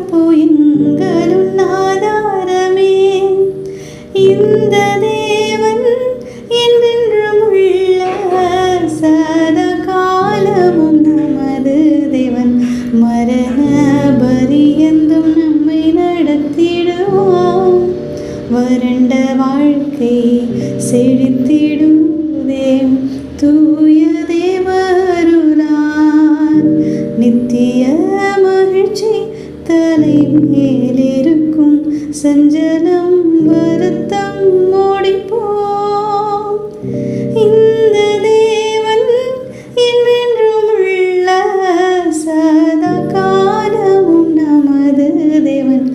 போயிங்களும் ஆதாரமே. இந்த தேவன் என்றென்றும் உள்ள சதா காலமும் நமது தேவன். மரண பரியந்தும் நம்மை நடத்திடுவான். வறண்ட வாழ்க்கை செழித்திடுதே தூய தேவருளார். நித்திய மகிழ்ச்சி தலை மேலிருக்கும், சஞ்சலம் வருத்தம் ஓடிப்போம். இந்த தேவன் என்றென்றும் உள்ள சதா காலமும் நமது தேவன்.